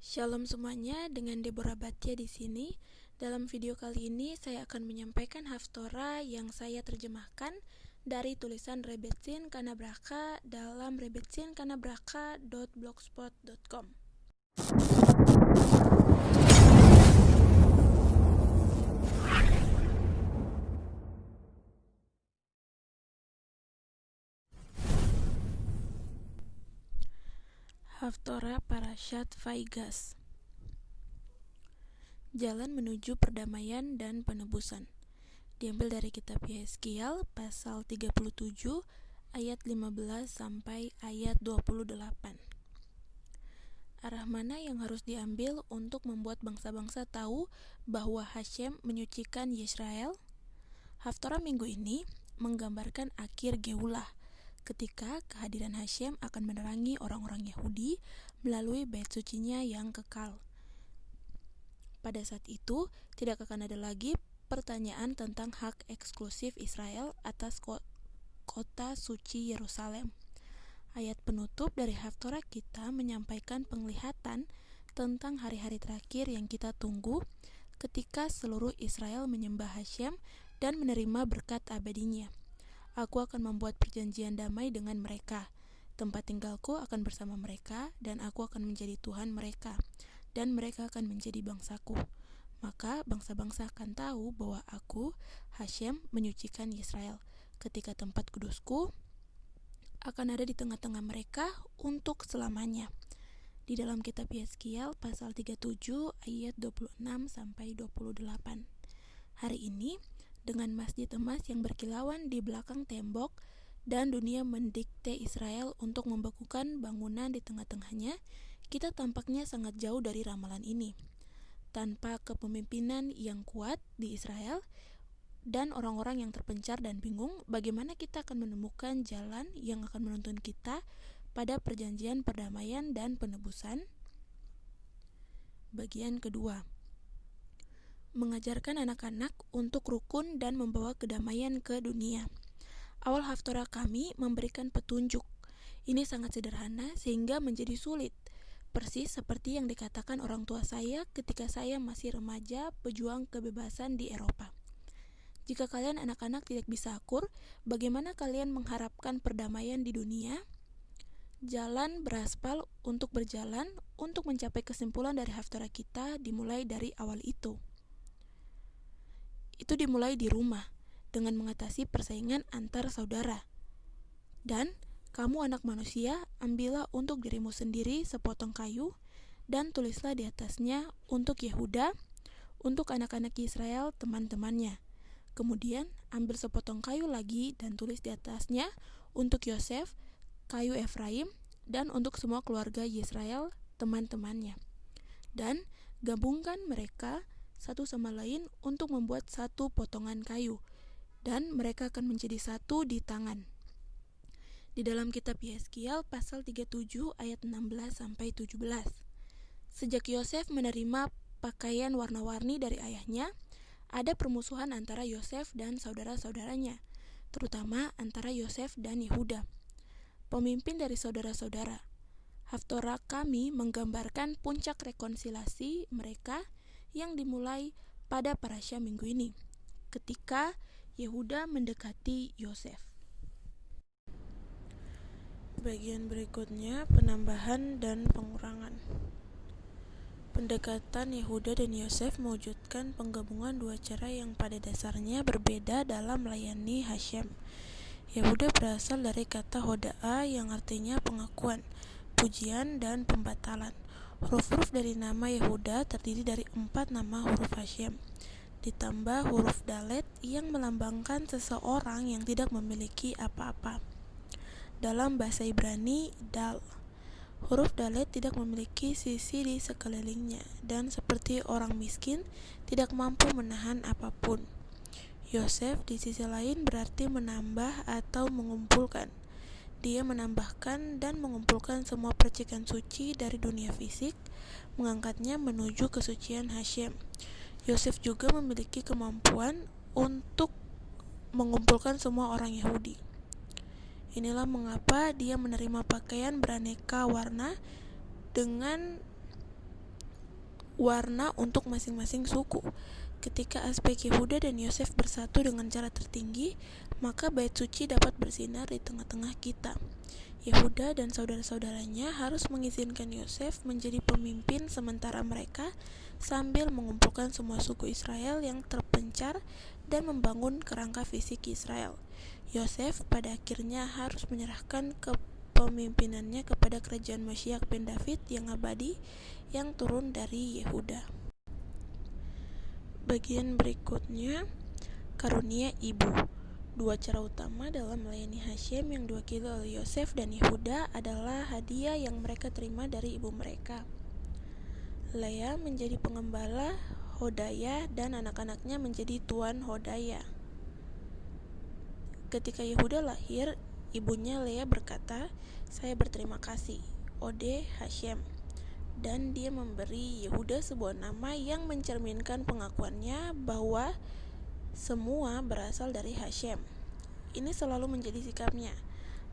Shalom semuanya, dengan Deborah Batya di sini. Dalam video kali ini saya akan menyampaikan haftorah yang saya terjemahkan dari tulisan Rebetsin Kanabraka dalam rebetsinKanabraka.blogspot.com. Haftorah Parashat Vaigas. Jalan menuju perdamaian dan penebusan. Diambil dari kitab Yeskiel pasal 37 ayat 15 sampai ayat 28. Arah mana yang harus diambil untuk membuat bangsa-bangsa tahu bahwa Hashem menyucikan Yisrael? Haftorah minggu ini menggambarkan akhir Geulah, ketika kehadiran Hashem akan menerangi orang-orang Yahudi melalui bait sucinya yang kekal. Pada saat itu, tidak akan ada lagi pertanyaan tentang hak eksklusif Israel atas kota suci Yerusalem. Ayat penutup dari Haftorah kita menyampaikan penglihatan tentang hari-hari terakhir yang kita tunggu ketika seluruh Israel menyembah Hashem dan menerima berkat abadinya. Aku akan membuat perjanjian damai dengan mereka. Tempat tinggalku akan bersama mereka, dan aku akan menjadi Tuhan mereka, dan mereka akan menjadi bangsaku. Maka bangsa-bangsa akan tahu bahwa aku, Hashem, menyucikan Israel, ketika tempat kudusku akan ada di tengah-tengah mereka untuk selamanya. Di dalam kitab Yeskiel pasal 37 ayat 26 sampai 28. Hari ini, dengan masjid emas yang berkilauan di belakang tembok dan dunia mendikte Israel untuk membekukan bangunan di tengah-tengahnya, kita tampaknya sangat jauh dari ramalan ini. Tanpa kepemimpinan yang kuat di Israel dan orang-orang yang terpencar dan bingung, bagaimana kita akan menemukan jalan yang akan menuntun kita pada perjanjian perdamaian dan penebusan? Bagian kedua, mengajarkan anak-anak untuk rukun dan membawa kedamaian ke dunia. Awal haftorah kami memberikan petunjuk. Ini sangat sederhana sehingga menjadi sulit. Persis seperti yang dikatakan orang tua saya ketika saya masih remaja pejuang kebebasan di Eropa. Jika kalian anak-anak tidak bisa akur, bagaimana kalian mengharapkan perdamaian di dunia? Jalan beraspal untuk berjalan untuk mencapai kesimpulan dari haftorah kita dimulai dari awal itu. Itu dimulai di rumah, dengan mengatasi persaingan antar saudara. Dan kamu anak manusia, ambillah untuk dirimu sendiri sepotong kayu, dan tulislah di atasnya untuk Yehuda, untuk anak-anak Israel teman-temannya. Kemudian ambil sepotong kayu lagi dan tulis di atasnya untuk Yosef, kayu Efraim, dan untuk semua keluarga Israel teman-temannya. Dan gabungkan mereka satu sama lain untuk membuat satu potongan kayu, dan mereka akan menjadi satu di tangan. Di dalam kitab Yeskiel pasal 37 ayat 16 sampai 17. Sejak Yosef menerima pakaian warna-warni dari ayahnya, ada permusuhan antara Yosef dan saudara-saudaranya, terutama antara Yosef dan Yehuda, pemimpin dari saudara-saudara. Haftorah kami menggambarkan puncak rekonsiliasi mereka yang dimulai pada parasha minggu ini, ketika Yehuda mendekati Yosef. Bagian berikutnya, penambahan dan pengurangan. Pendekatan Yehuda dan Yosef mewujudkan penggabungan dua cara yang pada dasarnya berbeda dalam melayani Hashem. Yehuda berasal dari kata hoda'a yang artinya pengakuan, pujian, dan pembatalan. Huruf-huruf dari nama Yehuda terdiri dari 4 nama huruf Hashem, ditambah huruf dalet yang melambangkan seseorang yang tidak memiliki apa-apa. Dalam bahasa Ibrani, dal. Huruf dalet tidak memiliki sisi di sekelilingnya, dan seperti orang miskin, tidak mampu menahan apapun. Yosef di sisi lain berarti menambah atau mengumpulkan. Dia menambahkan dan mengumpulkan semua percikan suci dari dunia fisik, mengangkatnya menuju kesucian Hashem. Yosef juga memiliki kemampuan untuk mengumpulkan semua orang Yahudi. Inilah mengapa dia menerima pakaian beraneka warna dengan warna untuk masing-masing suku. Ketika aspek Yehuda dan Yosef bersatu dengan cara tertinggi, maka bait suci dapat bersinar di tengah-tengah kita. Yehuda dan saudara-saudaranya harus mengizinkan Yosef menjadi pemimpin sementara mereka sambil mengumpulkan semua suku Israel yang terpencar dan membangun kerangka fisik Israel. Yosef pada akhirnya harus menyerahkan kepemimpinannya kepada kerajaan Masyiach ben David yang abadi yang turun dari Yehuda. Bagian berikutnya, karunia ibu. Dua cara utama dalam melayani Hashem yang diwakili oleh Yosef dan Yehuda adalah hadiah yang mereka terima dari ibu mereka. Lea menjadi pengembala Hodaya dan anak-anaknya menjadi tuan Hodaya. Ketika Yehuda lahir, ibunya Lea berkata, "Saya berterima kasih, Ode Hashem." Dan dia memberi Yehuda sebuah nama yang mencerminkan pengakuannya bahwa semua berasal dari Hashem. Ini selalu menjadi sikapnya.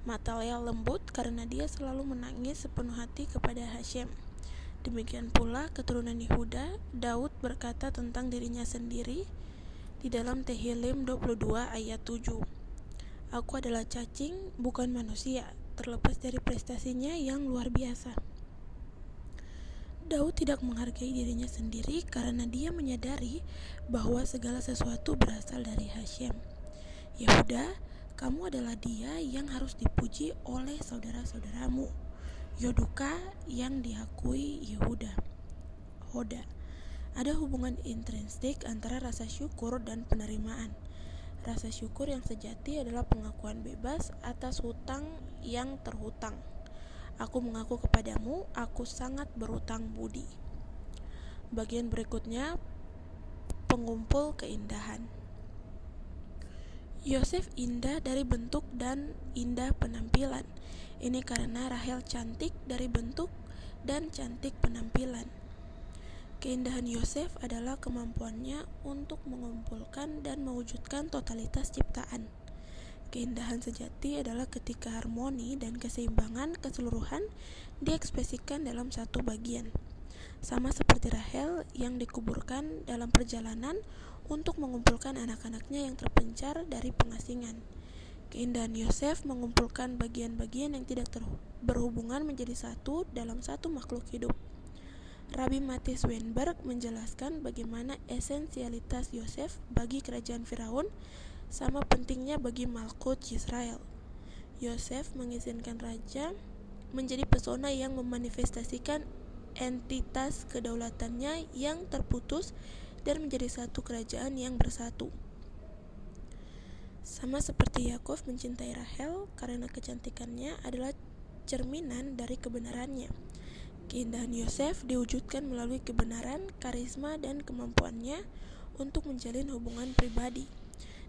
Mata Lea lembut karena dia selalu menangis sepenuh hati kepada Hashem. Demikian pula keturunan Yehuda. Daud berkata tentang dirinya sendiri di dalam Tehillim 22 ayat 7. "Aku adalah cacing, bukan manusia," terlepas dari prestasinya yang luar biasa. Daud tidak menghargai dirinya sendiri karena dia menyadari bahwa segala sesuatu berasal dari Hashem. Yehuda, kamu adalah dia yang harus dipuji oleh saudara-saudaramu. Yoduka yang diakui Yehuda. Hoda. Ada hubungan intrinsik antara rasa syukur dan penerimaan. Rasa syukur yang sejati adalah pengakuan bebas atas hutang yang terhutang. Aku mengaku kepadamu, aku sangat berutang budi. Bagian berikutnya, pengumpul keindahan. Yosef indah dari bentuk dan indah penampilan. Ini karena Rahel cantik dari bentuk dan cantik penampilan. Keindahan Yosef adalah kemampuannya untuk mengumpulkan dan mewujudkan totalitas ciptaan. Keindahan sejati adalah ketika harmoni dan keseimbangan keseluruhan diekspresikan dalam satu bagian. Sama seperti Rahel yang dikuburkan dalam perjalanan untuk mengumpulkan anak-anaknya yang terpencar dari pengasingan. Keindahan Yosef mengumpulkan bagian-bagian yang tidak berhubungan menjadi satu dalam satu makhluk hidup. Rabbi Matis Weinberg menjelaskan bagaimana esensialitas Yosef bagi kerajaan Firaun sama pentingnya bagi Malkut Yisrael. Yosef mengizinkan raja menjadi pesona yang memanifestasikan entitas kedaulatannya yang terputus dan menjadi satu kerajaan yang bersatu. Sama seperti Yakov mencintai Rahel karena kecantikannya adalah cerminan dari kebenarannya. Keindahan Yosef diwujudkan melalui kebenaran, karisma, dan kemampuannya untuk menjalin hubungan pribadi.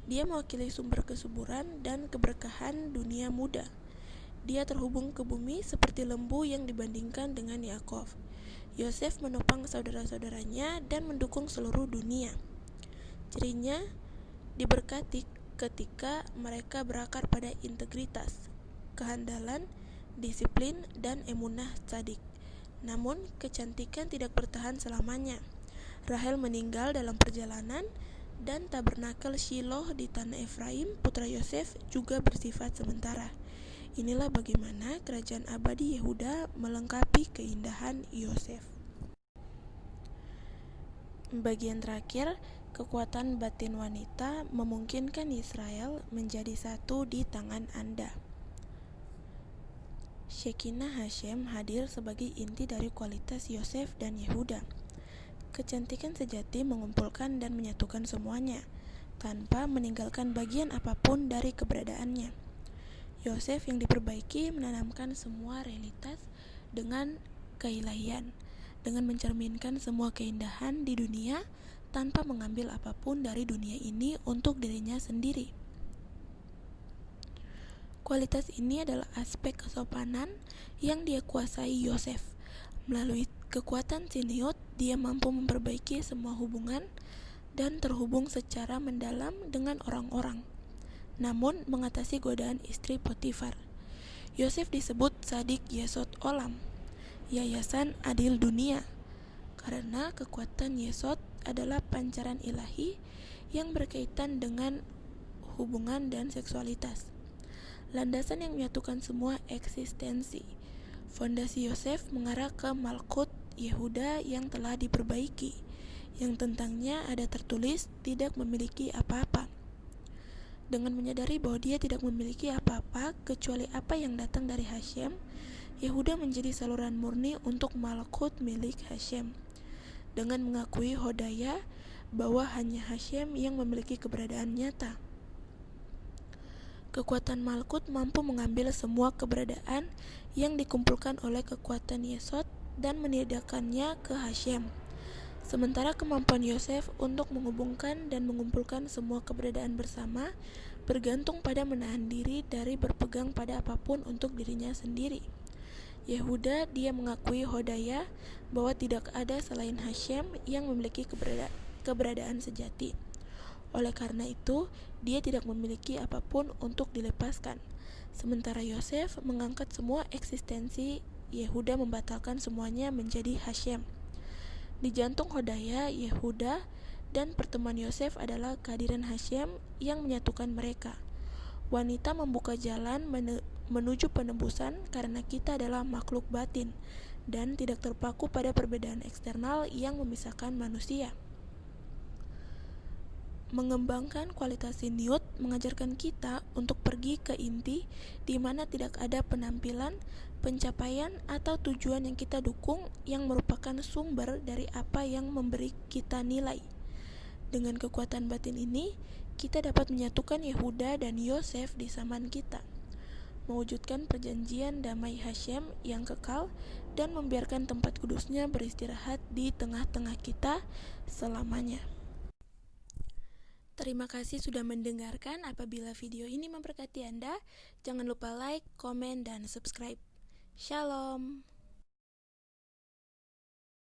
Dia mewakili sumber kesuburan dan keberkahan dunia muda. Dia terhubung ke bumi seperti lembu yang dibandingkan dengan Yakov. Yosef menopang saudara-saudaranya dan mendukung seluruh dunia. Cirinya diberkati ketika mereka berakar pada integritas, kehandalan, disiplin, dan emunah tzadik. Namun, kecantikan tidak bertahan selamanya. Rahel meninggal dalam perjalanan, dan tabernakel Shiloh di tanah Efraim, putra Yosef, juga bersifat sementara. Inilah bagaimana kerajaan abadi Yehuda melengkapi keindahan Yosef. Bagian terakhir, kekuatan batin wanita memungkinkan Israel menjadi satu di tangan Anda. Shekinah Hashem hadir sebagai inti dari kualitas Yosef dan Yehuda. Kecantikan sejati mengumpulkan dan menyatukan semuanya, tanpa meninggalkan bagian apapun dari keberadaannya. Yosef yang diperbaiki menanamkan semua realitas dengan keilahian, dengan mencerminkan semua keindahan di dunia tanpa mengambil apapun dari dunia ini untuk dirinya sendiri. Kualitas ini adalah aspek kesopanan yang dia kuasai Yosef. Melalui kekuatan siniut, dia mampu memperbaiki semua hubungan dan terhubung secara mendalam dengan orang-orang, namun mengatasi godaan istri Potifar. Yosef disebut Sadik Yesod Olam, yayasan adil dunia, karena kekuatan Yesod adalah pancaran ilahi yang berkaitan dengan hubungan dan seksualitas. Landasan yang menyatukan semua eksistensi. Fondasi Yosef mengarah ke Malkut Yehuda yang telah diperbaiki, yang tentangnya ada tertulis tidak memiliki apa-apa. Dengan menyadari bahwa dia tidak memiliki apa-apa kecuali apa yang datang dari Hashem, Yehuda menjadi saluran murni untuk Malkut milik Hashem. Dengan mengakui Hodaya bahwa hanya Hashem yang memiliki keberadaan nyata. Kekuatan Malkut mampu mengambil semua keberadaan yang dikumpulkan oleh kekuatan Yesod dan meniadakannya ke Hashem. Sementara kemampuan Yosef untuk menghubungkan dan mengumpulkan semua keberadaan bersama bergantung pada menahan diri dari berpegang pada apapun untuk dirinya sendiri. Yehuda, dia mengakui Hodaya bahwa tidak ada selain Hashem yang memiliki keberadaan sejati. Oleh karena itu, dia tidak memiliki apapun untuk dilepaskan. Sementara Yosef mengangkat semua eksistensi, Yehuda membatalkan semuanya menjadi Hashem. Di jantung Hodaya, Yehuda, dan pertemuan Yosef adalah kehadiran Hashem yang menyatukan mereka. Wanita membuka jalan menuju penebusan karena kita adalah makhluk batin dan tidak terpaku pada perbedaan eksternal yang memisahkan manusia. Mengembangkan kualitas Siniyut mengajarkan kita untuk pergi ke inti di mana tidak ada penampilan, pencapaian, atau tujuan yang kita dukung yang merupakan sumber dari apa yang memberi kita nilai. Dengan kekuatan batin ini, kita dapat menyatukan Yehuda dan Yosef di zaman kita, mewujudkan perjanjian damai Hashem yang kekal dan membiarkan tempat kudusnya beristirahat di tengah-tengah kita selamanya. Terima kasih sudah mendengarkan. Apabila video ini memberkati Anda, jangan lupa like, komen, dan subscribe. Shalom.